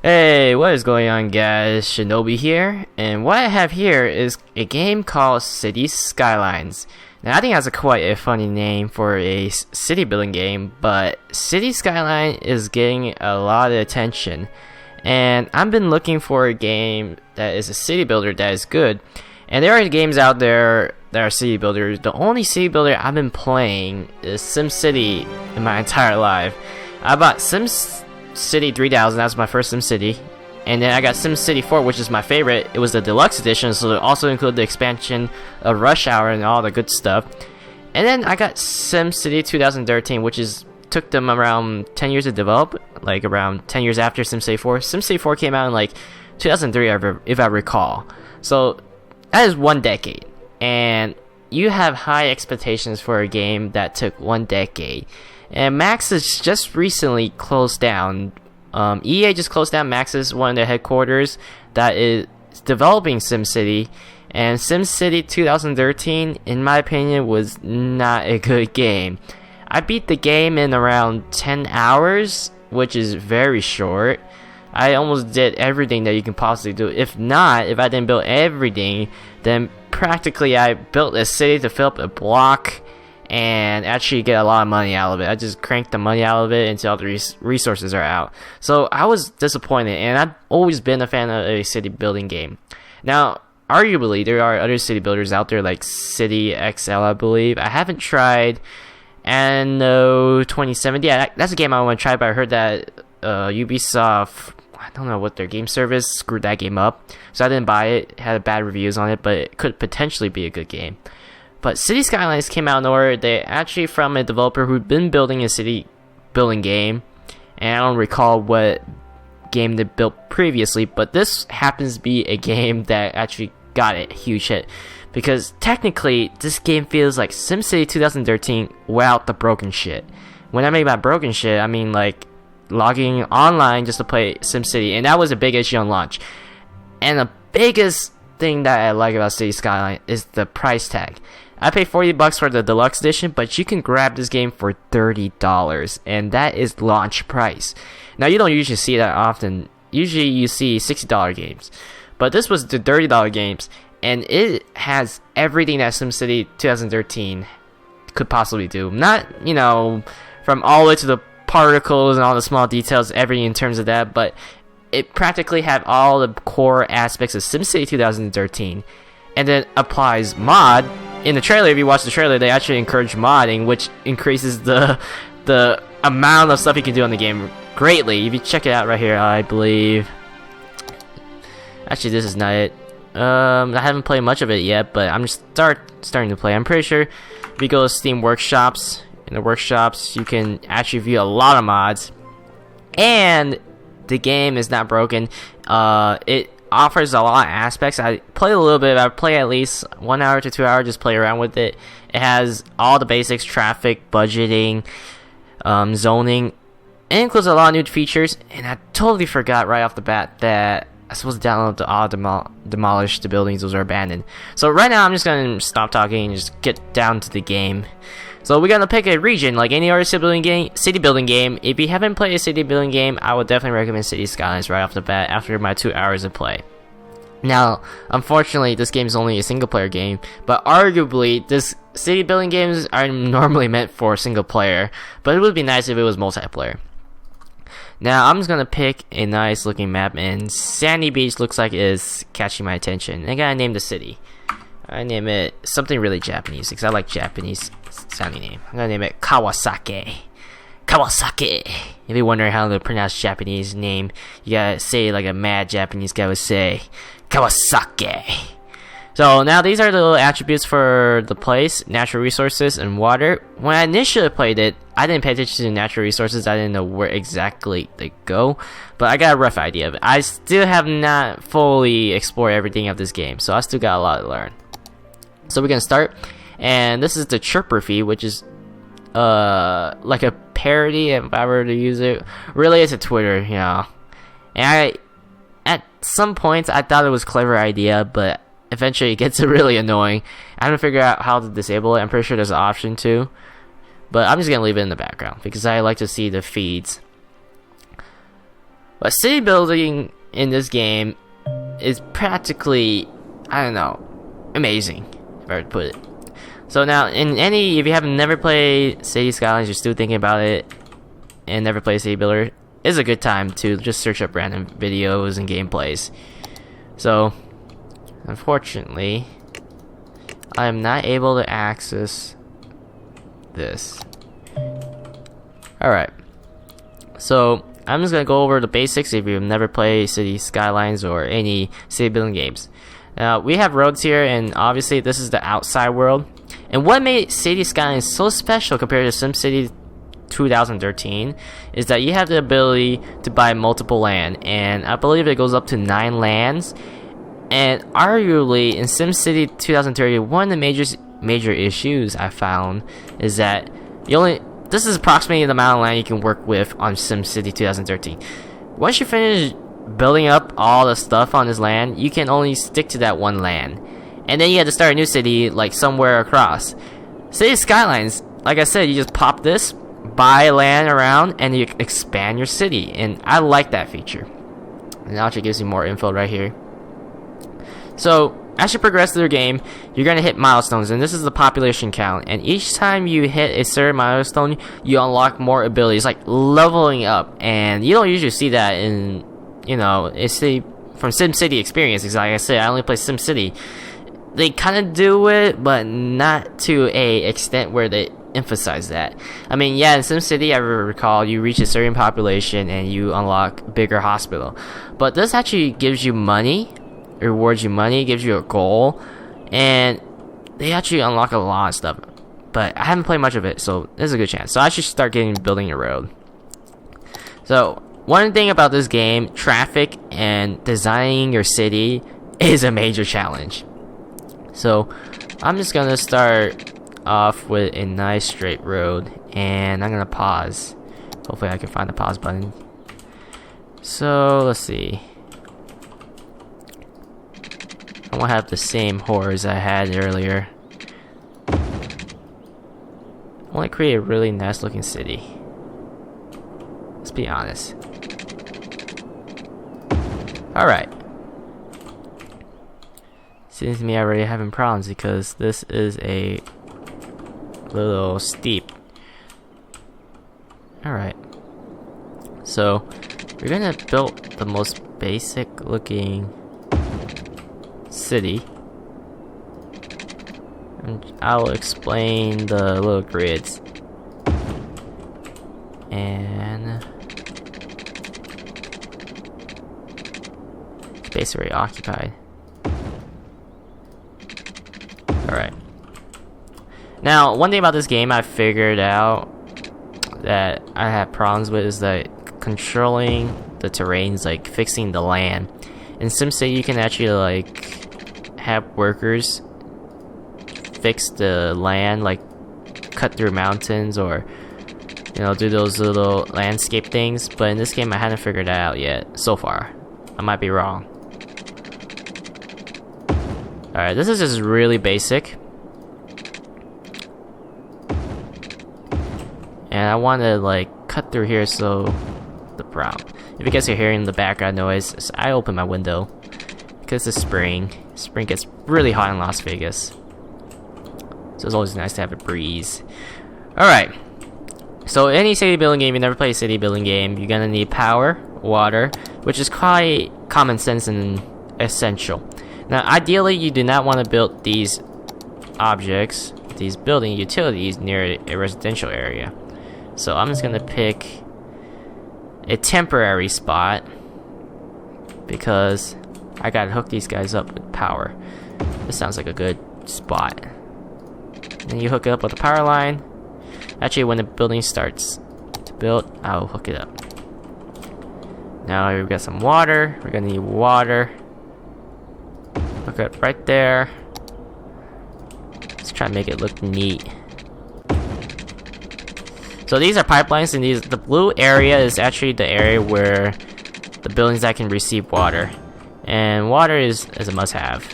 Hey, what is going on, guys? Shinobi here, and what I have here is a game called City Skylines. Now, I think that's quite a funny name for a city building game, but City Skyline is getting a lot of attention, and I've been looking for a game that is a city builder that is good, and there are games out there that are city builders. The only city builder I've been playing is SimCity in my entire life. I bought SimCity 3000, that was my first SimCity, and then I got SimCity 4, which is my favorite. It was the deluxe edition, so it also included the expansion of Rush Hour and all the good stuff. And then I got SimCity 2013, which took them around 10 years to develop, like around 10 years after SimCity 4. SimCity 4 came out in like 2003, if I recall. So that is 1 decade, and you have high expectations for a game that took 1 decade. And Max has just recently closed down. EA just closed down Max's one of their headquarters that is developing SimCity. And SimCity 2013, in my opinion, was not a good game. I beat the game in around 10 hours, which is very short. I almost did everything that you can possibly do. If I didn't build everything, then practically I built a city to fill up a block and actually get a lot of money out of it. I just cranked the money out of it until all the resources are out. So I was disappointed, and I've always been a fan of a city building game. Now, arguably, there are other city builders out there like City XL, I believe. I haven't tried Anno 2070. Yeah, that's a game I want to try, but I heard that Ubisoft, I don't know what their game service, screwed that game up. So I didn't buy it. It had bad reviews on it, but it could potentially be a good game. But City Skylines came out of nowhere. They actually from a developer who'd been building a city building game, and I don't recall what game they built previously, but this happens to be a game that actually got a huge hit, because technically this game feels like SimCity 2013 without the broken shit. When I mean by broken shit, I mean like logging online just to play SimCity, and that was a big issue on launch. And the biggest thing that I like about City Skyline is the price tag. I paid $40 for the deluxe edition, but you can grab this game for $30, and that is launch price. Now, you don't usually see that often. Usually you see $60 games, but this was the $30 games, and it has everything that SimCity 2013 could possibly do. Not, from all the way to the particles and all the small details, everything in terms of that, but it practically had all the core aspects of SimCity 2013, and then applies mod. In the trailer, if you watch the trailer, they actually encourage modding, which increases the amount of stuff you can do in the game greatly. If you check it out right here, I believe. Actually, this is not it. I haven't played much of it yet, but I'm just starting to play. I'm pretty sure if you go to Steam Workshops, in the workshops, you can actually view a lot of mods, and the game is not broken. It offers a lot of aspects. I played a little bit. I play at least 1 hour to 2 hours, just play around with it. It has all the basics: traffic, budgeting, zoning. It includes a lot of new features, and I totally forgot right off the bat that I'm supposed to download the demolish the buildings those are abandoned. So right now I'm just gonna stop talking and just get down to the game. So we're gonna pick a region like any other city building game. If you haven't played a city building game, I would definitely recommend City Skylines right off the bat after my 2 hours of play. Now, unfortunately, this game is only a single player game, but arguably, this city building games are normally meant for single player, but it would be nice if it was multiplayer. Now, I'm just gonna pick a nice looking map, and Sandy Beach looks like it is catching my attention. I gotta name the city. I name it something really Japanese, because I like Japanese sounding name. I'm gonna name it Kawasake. Kawasake. If you're wondering how to pronounce Japanese name, you gotta say it like a mad Japanese guy would say. Kawasake. So now these are the little attributes for the place: natural resources and water. When I initially played it, I didn't pay attention to natural resources. I didn't know where exactly they go, but I got a rough idea of it. I still have not fully explored everything of this game, so I still got a lot to learn. So we're gonna start, and this is the chirper feed, which is like a parody, if I were to use it. Really, it's a Twitter, And at some points I thought it was a clever idea, but eventually it gets really annoying. I haven't figured out how to disable it. I'm pretty sure there's an option too, but I'm just gonna leave it in the background because I like to see the feeds. But city building in this game is practically, I don't know, amazing, if I were to put it. So now, if you have never played City Skylines, you're still thinking about it, and never played City Builder, it's a good time to just search up random videos and gameplays. So, unfortunately, I am not able to access this. Alright, so I'm just gonna go over the basics if you've never played City Skylines or any city building games. Now, we have roads here, and obviously this is the outside world. And what made City Skylines so special compared to SimCity 2013 is that you have the ability to buy multiple land, and I believe it goes up to 9 lands. And arguably in SimCity 2013, one of the major issues I found is that this is approximately the amount of land you can work with on SimCity 2013. Once you finish building up all the stuff on this land, you can only stick to that one land. And then you have to start a new city, like somewhere across. City Skylines, like I said, you just pop this, buy land around, and you expand your city. And I like that feature. And it actually gives you more info right here. So, as you progress through the game, you're going to hit milestones, and this is the population count. And each time you hit a certain milestone, you unlock more abilities, like leveling up. And you don't usually see that in, from SimCity experience. Because like I said, I only play SimCity. They kind of do it, but not to a extent where they emphasize that. I mean, yeah, in SimCity, I recall, you reach a certain population and you unlock bigger hospital. But this actually gives you money, rewards you money, gives you a goal, and they actually unlock a lot of stuff. But I haven't played much of it, so there's a good chance. So I should start building a road. So one thing about this game, traffic and designing your city is a major challenge. So I'm just gonna start off with a nice straight road, and I'm gonna pause. Hopefully I can find the pause button. So let's see. I won't have the same horrors I had earlier. I want to create a really nice looking city. Let's be honest. Alright. Seems to me I'm already having problems because this is a little steep. Alright. So, we're gonna build the most basic looking city. And I'll explain the little grids. And space already occupied. Alright. Now, one thing about this game I figured out that I have problems with is that controlling the terrains, like fixing the land. In SimCity, you can actually like have workers fix the land, like cut through mountains or do those little landscape things. But in this game, I haven't figured that out yet so far. I might be wrong. Alright, this is just really basic. And I want to like cut through here, so the problem. If you guys are hearing the background noise, I open my window because it's spring. Spring gets really hot in Las Vegas, so it's always nice to have a breeze. Alright, so any city building game, you never play a city building game, you're gonna need power, water, which is quite common sense and essential. Now, ideally, you do not want to build these objects, these building utilities near a residential area. So I'm just gonna pick a temporary spot because I gotta hook these guys up with power. This sounds like a good spot. Then you hook it up with the power line. Actually, when the building starts to build, I'll hook it up. Now we've got some water. We're gonna need water. Hook it right there. Let's try and make it look neat. So these are pipelines, and the blue area is actually the area where the buildings that can receive water. And water is a must-have,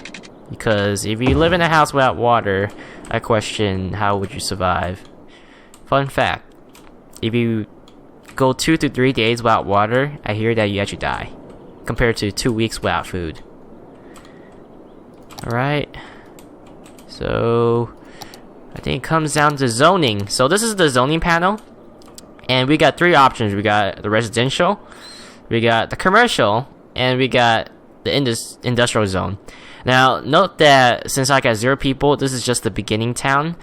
because if you live in a house without water, I question how would you survive. Fun fact, if you go 2 to 3 days without water, I hear that you actually die, compared to 2 weeks without food. Alright, so I think it comes down to zoning. So this is the zoning panel, and we got 3 options. We got the residential, we got the commercial, and we got the industrial zone. Now note that since I got 0 people, this is just the beginning town.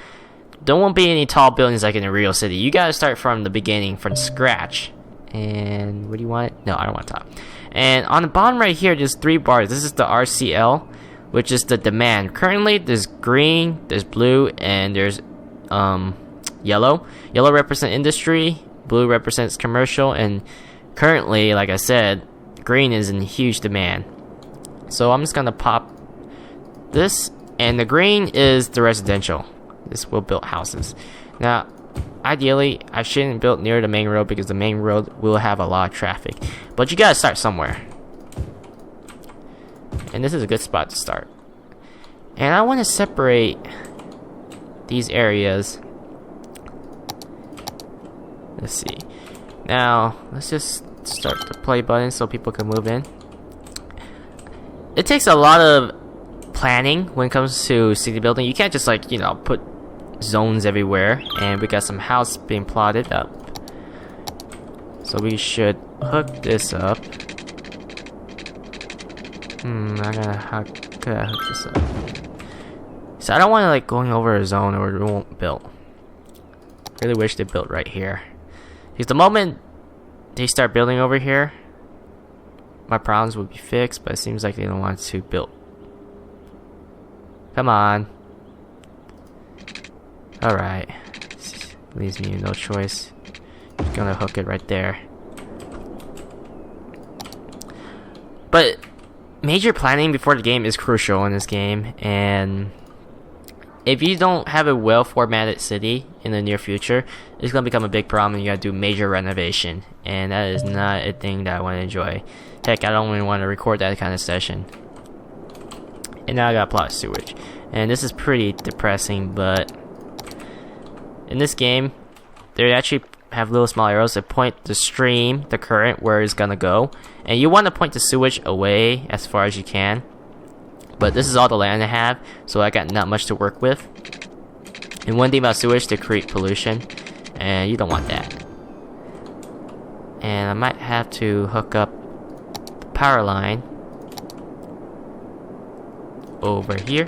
There won't be any tall buildings like in a real city. You gotta start from the beginning, from scratch. And what do you want? No, I don't want top. And on the bottom right here, there's 3 bars. This is the RCL, which is the demand. Currently, there's green, there's blue, and there's yellow. Yellow represents industry, blue represents commercial, and currently, like I said, green is in huge demand. So I'm just gonna pop this, and the green is the residential. This will build houses. Now, ideally, I shouldn't build near the main road because the main road will have a lot of traffic. But you gotta start somewhere. And this is a good spot to start. And I want to separate these areas. Let's see. Now, let's just start the play button so people can move in. It takes a lot of planning when it comes to city building. You can't just like, you know, put zones everywhere. And we got some house being plotted up. So we should hook this up. I'm gonna hook this up. So I don't want to like going over a zone or it won't build. Really wish they built right here. Because the moment they start building over here, my problems will be fixed, but it seems like they don't want to build. Come on. Alright. Leaves me no choice. Just gonna hook it right there. But major planning before the game is crucial in this game, and if you don't have a well formatted city in the near future, it's gonna become a big problem and you gotta do major renovation, and that is not a thing that I want to enjoy. Heck, I don't even want to record that kind of session. And now I gotta plot sewage, and this is pretty depressing, but in this game they actually have little small arrows that point the stream, the current, where it's gonna go, and you want to point the sewage away as far as you can. But this is all the land I have, so I got not much to work with. And one thing about sewage, they create pollution, and you don't want that. And I might have to hook up the power line over here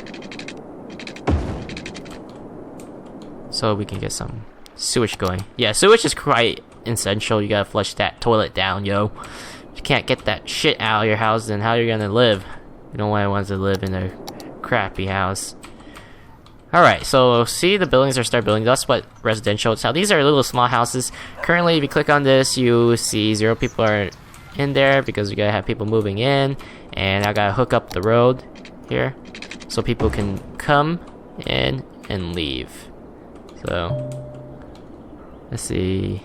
so we can get some sewage going. Yeah, sewage is quite essential. You gotta flush that toilet down, yo. If you can't get that shit out of your house, then how are you gonna live? You don't want to live in a crappy house. Alright, so see, the buildings are start building. That's what residential is. Now these are little small houses. Currently, if you click on this, you see 0 people are in there because you gotta have people moving in. And I gotta hook up the road here so people can come in and leave. So let's see,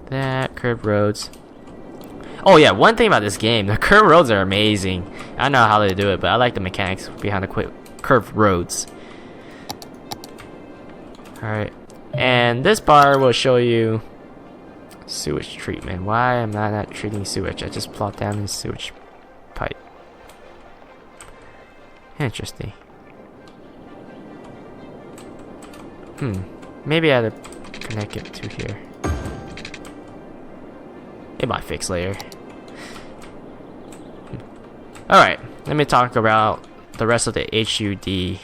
that curved roads. Oh yeah, one thing about this game, the curved roads are amazing. I don't know how they do it, but I like the mechanics behind the curved roads. Alright, and this bar will show you sewage treatment. Why am I not treating sewage? I just plot down this sewage pipe. Interesting. Maybe I have to connect it to here. It might fix later. Alright, let me talk about the rest of the HUD.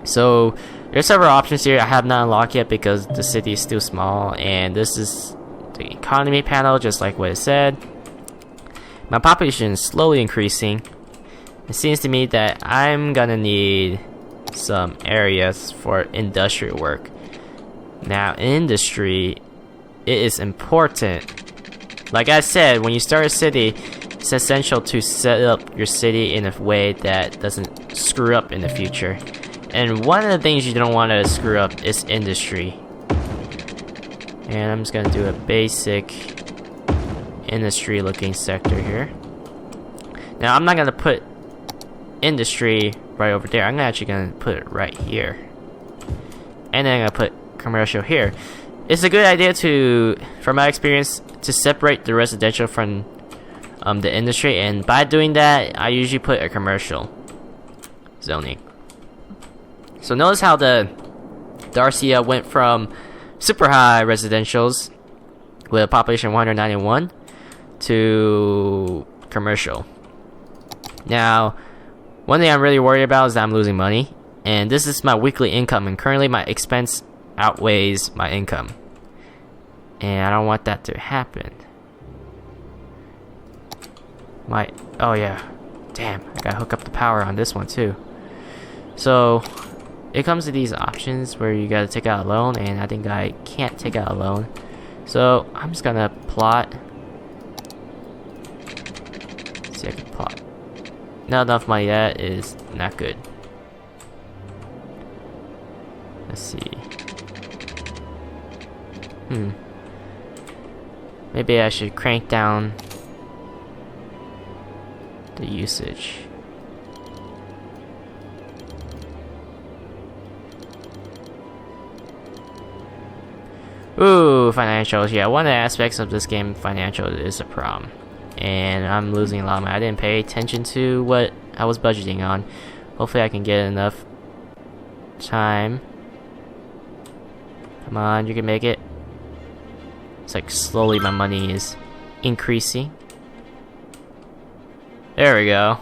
So, there's several options here I have not unlocked yet because the city is still small, and this is the economy panel, just like what it said. My population is slowly increasing. It seems to me that I'm gonna need some areas for industrial work. Now, in industry, it is important. Like I said, when you start a city, it's essential to set up your city in a way that doesn't screw up in the future. And one of the things you don't want to screw up is industry. And I'm just gonna do a basic industry looking sector here. Now I'm not gonna put industry right over there. I'm actually gonna put it right here. And then I'm gonna put commercial here. it's a good idea to, from my experience, to separate the residential from the industry, and by doing that, I usually put a commercial zoning. So notice how the RCL went from super high residentials with a population of 191 to commercial. Now, one thing I'm really worried about is that I'm losing money, and this is my weekly income, and currently my expense outweighs my income, and I don't want that to happen. Oh yeah, damn, I gotta hook up the power on this one too. So it comes to these options where you gotta take out a loan, and I think I can't take out a loan, so I'm just gonna plot. Let's see, I can plot. Not enough money. That is not good. Let's see. Maybe I should crank down the usage. Ooh, financials. Yeah, one of the aspects of this game, financial, is a problem. And I'm losing a lot of money. I didn't pay attention to what I was budgeting on. Hopefully I can get enough time. Come on, you can make it. It's like slowly my money is increasing. There we go.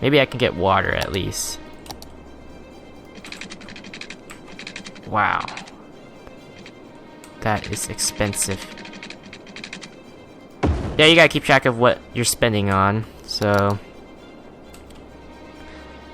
Maybe I can get water at least. Wow. That is expensive. Yeah, you gotta keep track of what you're spending on, so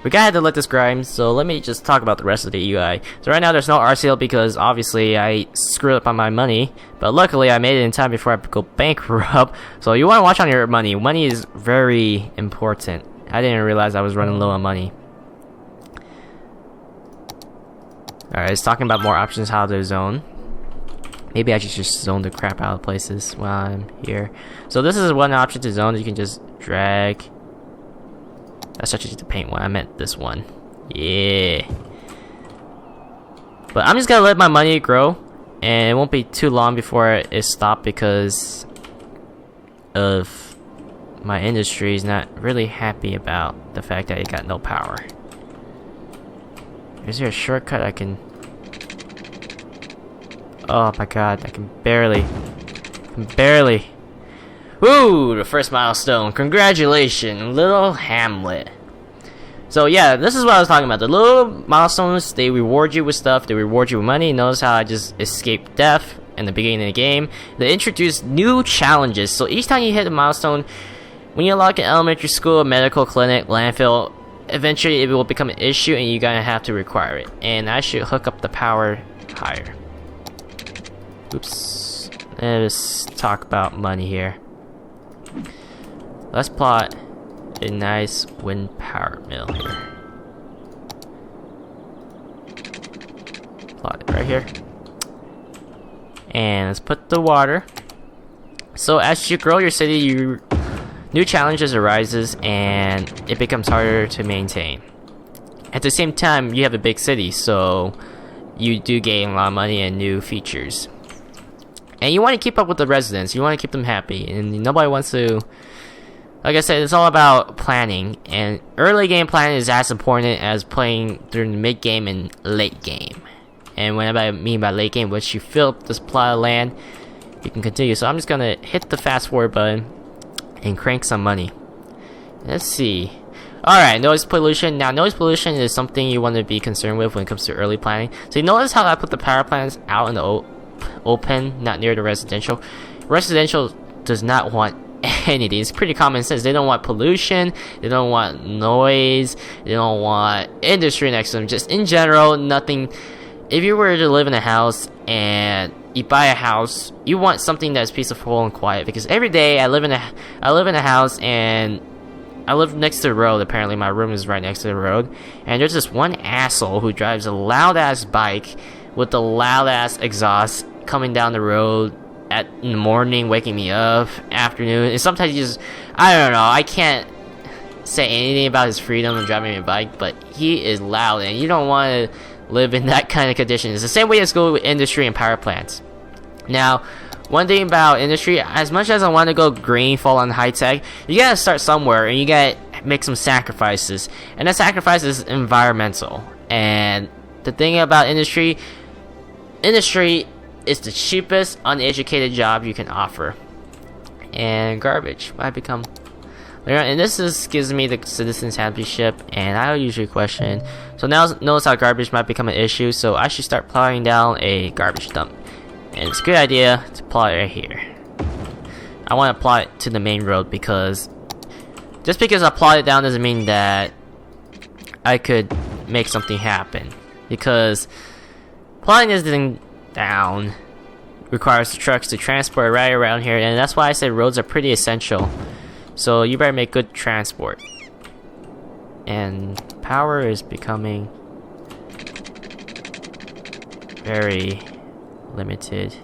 we gotta let this grind, so let me just talk about the rest of the UI. So right now there's no RCL because obviously I screwed up on my money, but luckily I made it in time before I go bankrupt. So you wanna watch on your money. Money is very important. I didn't realize I was running low on money. Alright, it's talking about more options how to zone. Maybe I should just zone the crap out of places while I'm here. So this is one option to zone. You can just drag. That's actually the paint one. I meant this one. Yeah. But I'm just gonna let my money grow, and it won't be too long before it stops because of my industry is not really happy about the fact that it got no power. Is there a shortcut I can? Oh my god, I can barely. Woo! The first milestone. Congratulations, little hamlet. So yeah, this is what I was talking about. The little milestones, they reward you with stuff. They reward you with money. Notice how I just escaped death in the beginning of the game. They introduced new challenges. So each time you hit a milestone, when you unlock an elementary school, medical clinic, landfill, eventually it will become an issue and you're gonna have to require it. And I should hook up the power higher. Oops. Let's talk about money here. Let's plot a nice wind power mill here. Plot it right here. And let's put the water. So as you grow your city, new challenges arises and it becomes harder to maintain. At the same time, you have a big city, so you do gain a lot of money and new features. And you want to keep up with the residents. You want to keep them happy. And nobody wants to... Like I said, it's all about planning. And early game planning is as important as playing during the mid-game and late game. And what I mean by late game, once you fill up this plot of land, you can continue. So I'm just going to hit the fast forward button and crank some money. Let's see. Alright, noise pollution. Now, noise pollution is something you want to be concerned with when it comes to early planning. So you notice how I put the power plants out in the open, not near the residential. Residential does not want anything. It's pretty common sense. They don't want pollution, they don't want noise, they don't want industry next to them. Just in general, nothing. If you were to live in a house and you buy a house, you want something that's peaceful and quiet. Because every day I live in a house and I live next to the road. Apparently my room is right next to the road, and there's this one asshole who drives a loud ass bike with the loud ass exhaust coming down the road in the morning, waking me up, afternoon, and sometimes you just, I don't know, I can't say anything about his freedom of driving a bike, but he is loud, and you don't want to live in that kind of condition. It's the same way as go with industry and power plants. Now, one thing about industry, as much as I want to go green, fall on high tech, you gotta start somewhere, and you gotta make some sacrifices. And that sacrifice is environmental. And the thing about industry is the cheapest uneducated job you can offer. And garbage might become. And this gives me the citizen championship, and I usually question. So now notice how garbage might become an issue, so I should start plowing down a garbage dump. And it's a good idea to plow it right here. I want to plow it to the main road, because just because I plowed it down doesn't mean that I could make something happen. Because plowing this thing down requires the trucks to transport right around here, and that's why I said roads are pretty essential. So you better make good transport. And power is becoming very limited.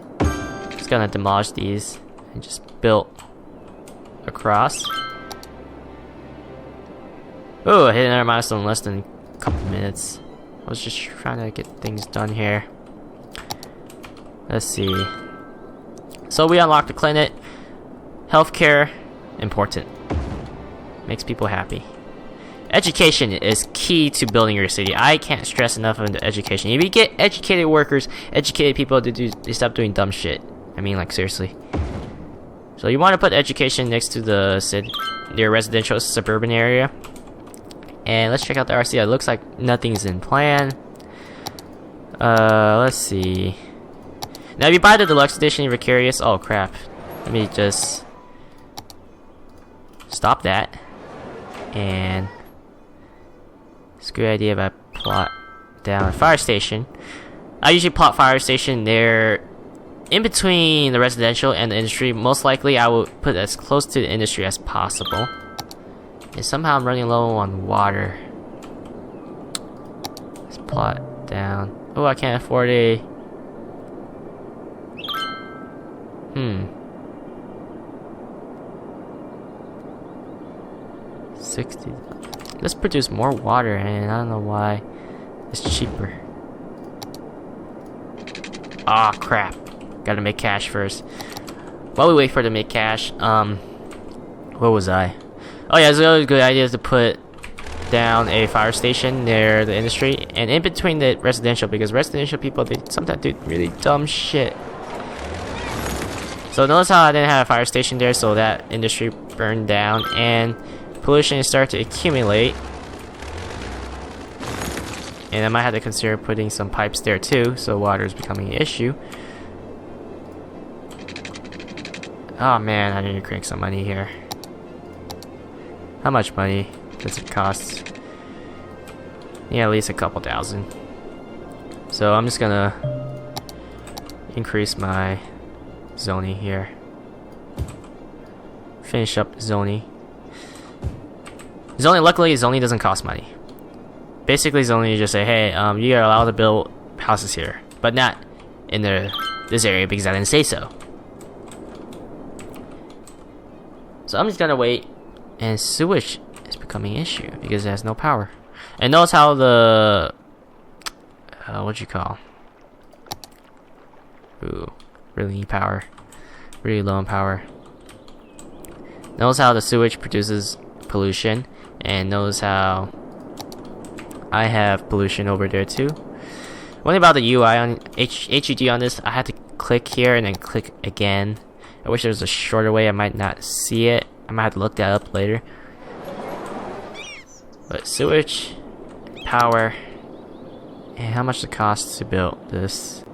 Just gonna demolish these and just build across. Oh, I hit another milestone in less than a couple minutes. I was just trying to get things done here. Let's see. So we unlocked the clinic. Healthcare, important. Makes people happy. Education is key to building your city. I can't stress enough on the education. If you get educated workers, educated people, they stop doing dumb shit. I mean, like, seriously. So you want to put education next to the your residential suburban area. And let's check out the RC. It looks like nothing's in plan. Let's see. Now, if you buy the deluxe edition, if you're curious. Oh crap! Let me just stop that. And it's a good idea if I plot down a fire station. I usually plot fire station there in between the residential and the industry. Most likely, I will put as close to the industry as possible. And somehow I'm running low on water. Let's plot down. Oh, I can't afford a. 60. Let's produce more water, and I don't know why it's cheaper. Ah, crap. Gotta make cash first. While we wait for it to make cash, where was I? Oh yeah, it's a really good idea to put down a fire station near the industry and in between the residential, because residential people, they sometimes do really dumb shit. So notice how I didn't have a fire station there, so that industry burned down and pollution started to accumulate. And I might have to consider putting some pipes there too, so water is becoming an issue. Oh man, I need to crank some money here. How much money does it cost? Yeah, at least a couple thousand. So I'm just gonna increase my zoning here. Finish up zoning. Zoning, luckily, zoning doesn't cost money. Basically, zoning, you just say, hey, you are allowed to build houses here, but not in this area because I didn't say so. So I'm just gonna wait, and sewage is becoming an issue because it has no power. And notice how the what you call? Ooh, really need power. Really low on power. Notice how the sewage produces pollution, and notice how I have pollution over there too. One thing about the UI on HUD on this, I had to click here and then click again. I wish there was a shorter way. I might not see it. I might have to look that up later. But sewage, power, and how much it costs to build this?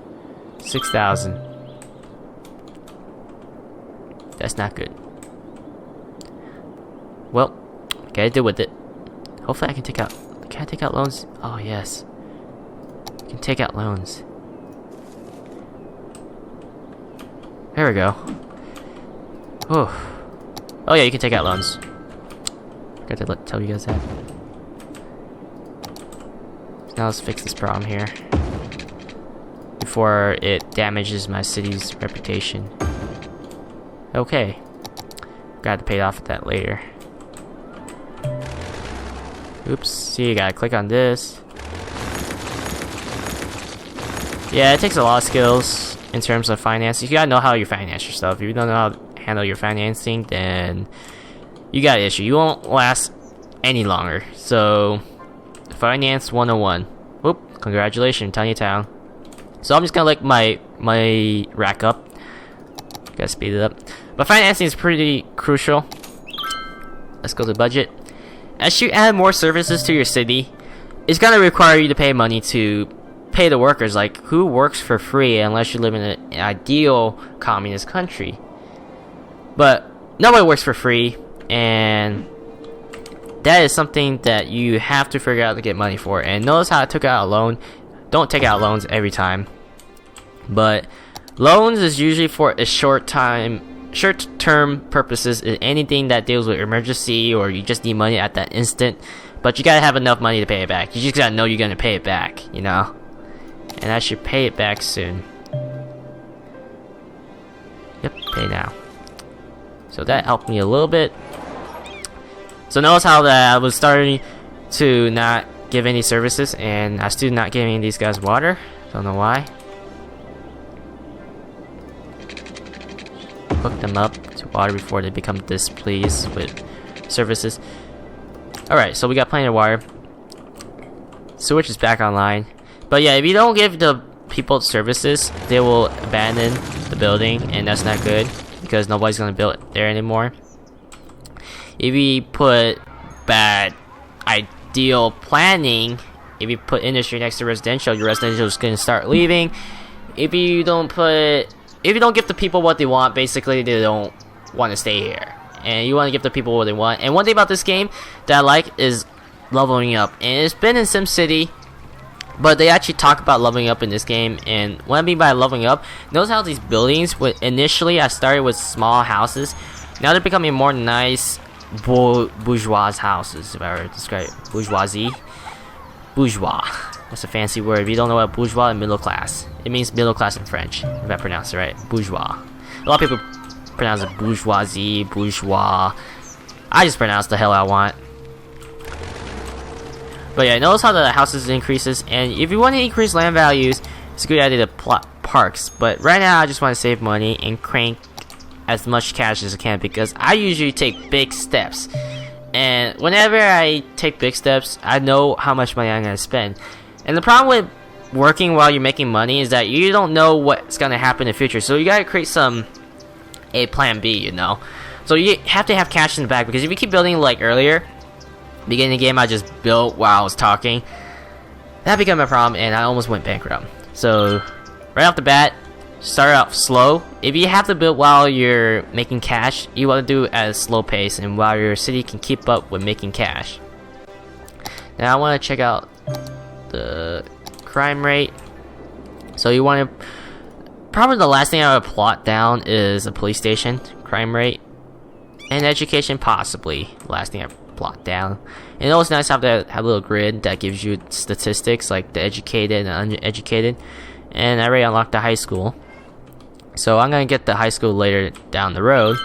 6,000. That's not good. Well, gotta deal with it. Hopefully I can take out. Can I take out loans? Oh yes. I can take out loans. There we go. Oh yeah, you can take out loans. Forgot to tell you guys that. So now let's fix this problem here before it damages my city's reputation. Okay. Got to pay off that later. Oops, see, you gotta click on this. Yeah, it takes a lot of skills in terms of finance. You gotta know how you finance yourself. If you don't know how to handle your financing, then you got an issue. You won't last any longer. So, finance 101. Whoop, congratulations, tiny town. So I'm just gonna let my rack up. Gotta speed it up. But financing is pretty crucial. Let's go to budget. As you add more services to your city, it's gonna require you to pay money to pay the workers. Like, who works for free unless you live in an ideal communist country? But nobody works for free, and that is something that you have to figure out to get money for. And notice how I took out a loan. Don't take out loans every time, but loans is usually for a short-term purposes. Anything that deals with emergency or you just need money at that instant, but you gotta have enough money to pay it back. You just gotta know you're gonna pay it back, you know. And I should pay it back soon. Yep, pay now. So that helped me a little bit. So notice how that I was starting to not give any services, and I still not giving these guys water. Don't know why. Hook them up to water before they become displeased with services. Alright, so we got plenty of water. Sewage is back online. But yeah, if you don't give the people services, they will abandon the building, and that's not good because nobody's gonna build it there anymore. If you put bad ideal planning, if you put industry next to residential, your residential is gonna start leaving. If you don't give the people what they want, basically they don't want to stay here. And you want to give the people what they want. And one thing about this game that I like is leveling up. And it's been in SimCity, but they actually talk about leveling up in this game. And what I mean by leveling up, notice how these buildings, initially I started with small houses. Now they're becoming more nice bourgeois houses, if I were to describe it. Bourgeoisie. Bourgeois. That's a fancy word. If you don't know what bourgeois is, middle class. It means middle class in French, if I pronounce it right. Bourgeois. A lot of people pronounce it bourgeoisie, bourgeois. I just pronounce the hell I want. But yeah, notice how the houses increases, and if you want to increase land values, it's a good idea to plot parks. But right now, I just want to save money and crank as much cash as I can because I usually take big steps. And whenever I take big steps, I know how much money I'm going to spend. And the problem with working while you're making money is that you don't know what's going to happen in the future. So you got to create a plan B, you know. So you have to have cash in the back, because if you keep building like earlier, beginning of the game I just built while I was talking, that became a problem and I almost went bankrupt. So right off the bat, start out slow. If you have to build while you're making cash, you want to do it at a slow pace and while your city can keep up with making cash. Now I want to check out the crime rate. So you want to, probably the last thing I would plot down is a police station crime rate, and education possibly last thing I plot down. And it's nice to have a little grid that gives you statistics like the educated and uneducated. And I already unlocked the high school, so I'm gonna get the high school later down the road.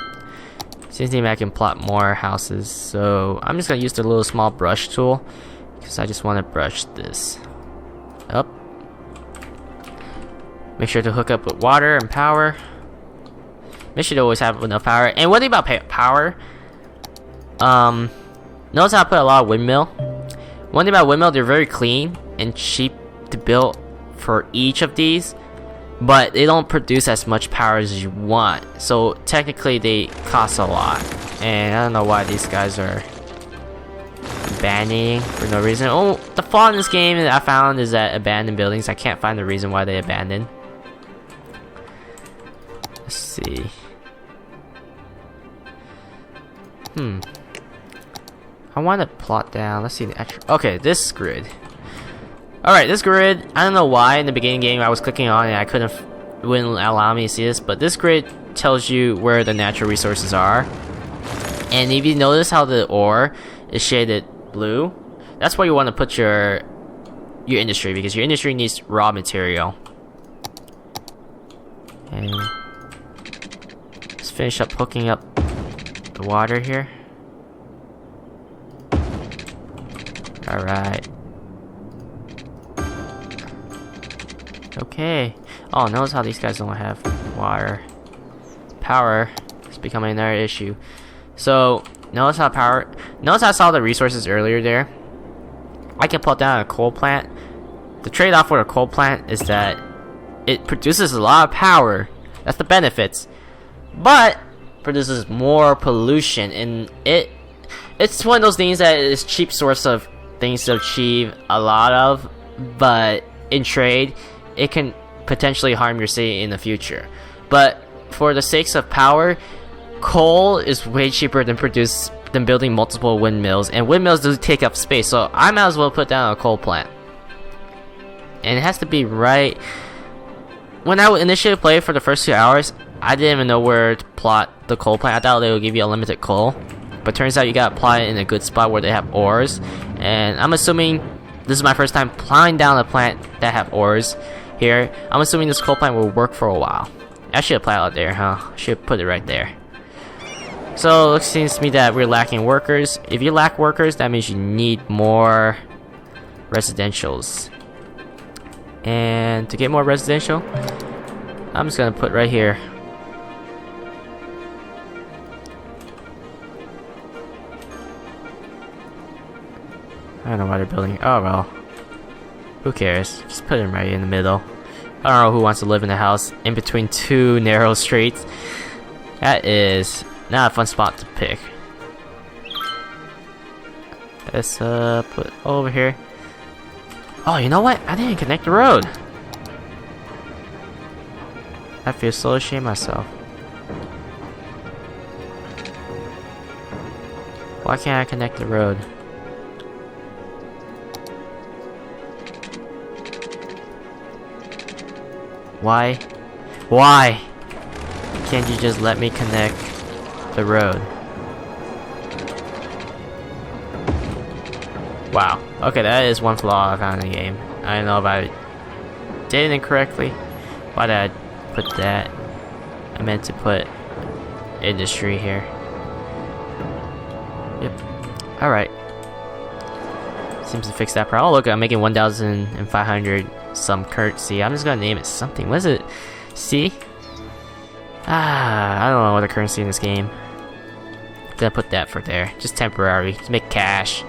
Seems to me I can plot more houses, so I'm just gonna use the little small brush tool because I just want to brush this up. Make sure to hook up with water and power. Make sure to always have enough power. And one thing about power, notice how I put a lot of windmill. One thing about windmill, they're very clean and cheap to build for each of these, but they don't produce as much power as you want. So technically they cost a lot. And I don't know why these guys are abandoning for no reason. Oh, the flaw in this game that I found is that abandoned buildings, I can't find the reason why they abandoned. Let's see. I want to plot down. Let's see the extra. Okay, this grid. Alright, this grid, I don't know why in the beginning game I was clicking on it, it wouldn't allow me to see this, but this grid tells you where the natural resources are. And if you notice how the ore is shaded blue, that's where you want to put your industry, because your industry needs raw material. And let's finish up hooking up the water here. Alright. Okay. Oh, notice how these guys don't have water. Power is becoming another issue. So, notice how I saw the resources earlier there. I can put down a coal plant. The trade-off for a coal plant is that it produces a lot of power. That's the benefits. But produces more pollution, and it's one of those things that is cheap source of things to achieve a lot of, but in trade it can potentially harm your city in the future. But for the sakes of power, coal is way cheaper than building multiple windmills, and windmills do take up space, so I might as well put down a coal plant. And it has to be right. When I initially played for the first 2 hours, I didn't even know where to plot the coal plant. I thought they would give you unlimited coal, but turns out you gotta plot it in a good spot where they have ores. And I'm assuming this is my first time plotting down a plant that have ores here. I'm assuming this coal plant will work for a while. I should apply out there, huh? Should put it right there. So it seems to me that we're lacking workers. If you lack workers, that means you need more residentials. And to get more residential, I'm just gonna put right here. I don't know why they're building. Oh well. Who cares? Just put them right in the middle. I don't know who wants to live in a house in between two narrow streets. That is not a fun spot to pick. Let's put over here. Oh, you know what? I didn't connect the road. I feel so ashamed of myself. Why can't I connect the road? Why? Why can't you just let me connect the road? Wow. Okay, that is one flaw I found in the game. I don't know if I did it incorrectly. Why did I put that? I meant to put industry here. Yep. Alright. Seems to fix that problem. Oh, look, I'm making 1,500 some currency. I'm just gonna name it something. What is it? C? I don't know what the currency in this game. I'm gonna put that for there. Just temporary. To make cash.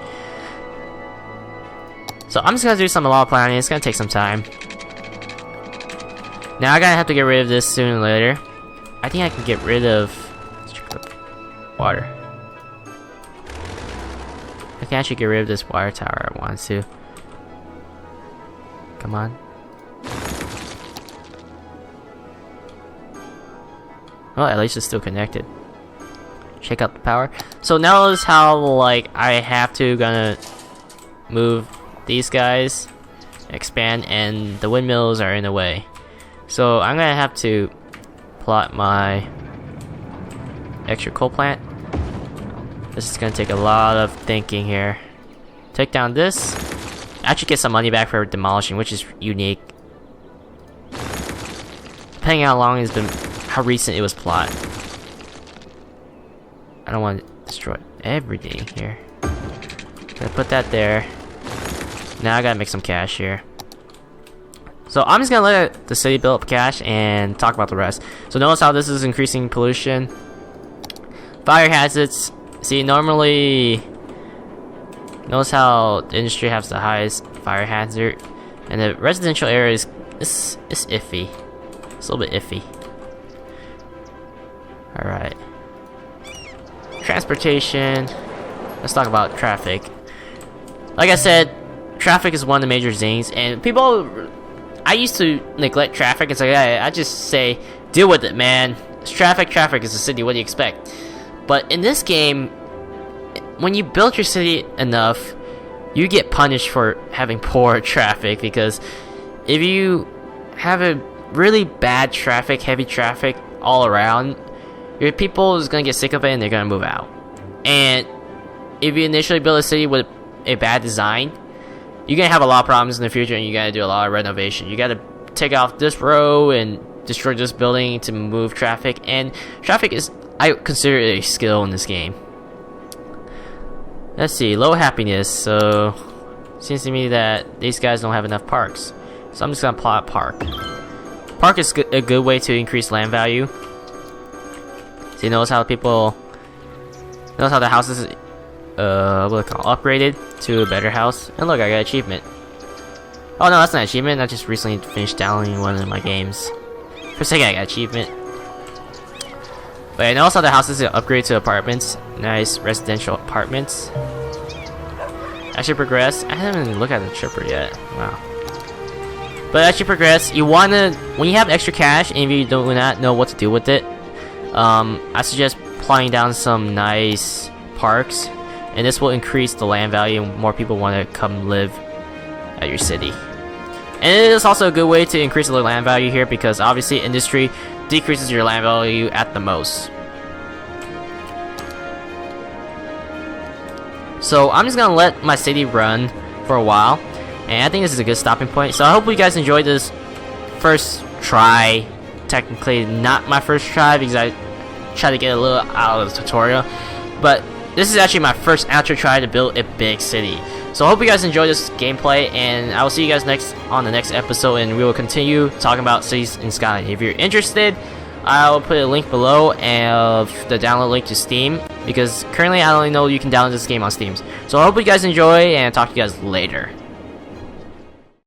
So I'm just gonna do some law planning. It's gonna take some time. Now I gotta have to get rid of this sooner or later. I think I can get rid of water. I can actually get rid of this water tower I want to. Come on. Well, at least it's still connected. Check out the power. So notice how like I have to gonna move these guys, expand, and the windmills are in the way. So I'm gonna have to plot my extra coal plant. This is gonna take a lot of thinking here. Take down this. Actually get some money back for demolishing, which is unique. Depending on how long it's been, how recent it was plotted. I don't want to destroy everything here. Gonna put that there. Now I gotta make some cash here. So I'm just gonna let the city build up cash and talk about the rest. So notice how this is increasing pollution. Fire hazards. See, normally, notice how the industry has the highest fire hazard, and the residential area is iffy. It's a little bit iffy. All right. Transportation. Let's talk about traffic. Like I said, traffic is one of the major things, and people. I used to neglect traffic. It's like I just say, deal with it, man. It's traffic. Traffic is a city. What do you expect? But in this game, when you build your city enough, you get punished for having poor traffic, because if you have a really bad traffic, heavy traffic all around, your people is gonna get sick of it and they're gonna move out. And if you initially build a city with a bad design, you're gonna have a lot of problems in the future, and you gotta do a lot of renovation. You gotta take off this row and destroy this building to move traffic, and traffic is, I consider it a skill in this game. Let's see, low happiness, so Seems to me that these guys don't have enough parks. So I'm just gonna plot park. Park is a good way to increase land value. So you notice how people... Notice how the houses, upgraded to a better house. And look, I got an achievement. Oh no, that's not an achievement. I just recently finished downloading one of my games. For a second, I got an achievement. But I notice how the houses upgrade to apartments. Nice residential apartments. As you progress, I haven't even looked at the chipper yet. Wow. But as you progress, you wanna, when you have extra cash and if you do not know what to do with it, I suggest plotting down some nice parks, and this will increase the land value and more people want to come live at your city. And it is also a good way to increase the land value here because obviously industry decreases your land value at the most. So I'm just gonna let my city run for a while, and I think this is a good stopping point. So I hope you guys enjoyed this first try. Technically not my first try because I tried to get a little out of the tutorial, but this is actually my first actual try to build a big city. So I hope you guys enjoyed this gameplay, and I will see you guys on the next episode, and we will continue talking about cities in Skylines. If you're interested, I will put a link below of the download link to Steam, because currently I only know you can download this game on Steam. So I hope you guys enjoy, and I'll talk to you guys later.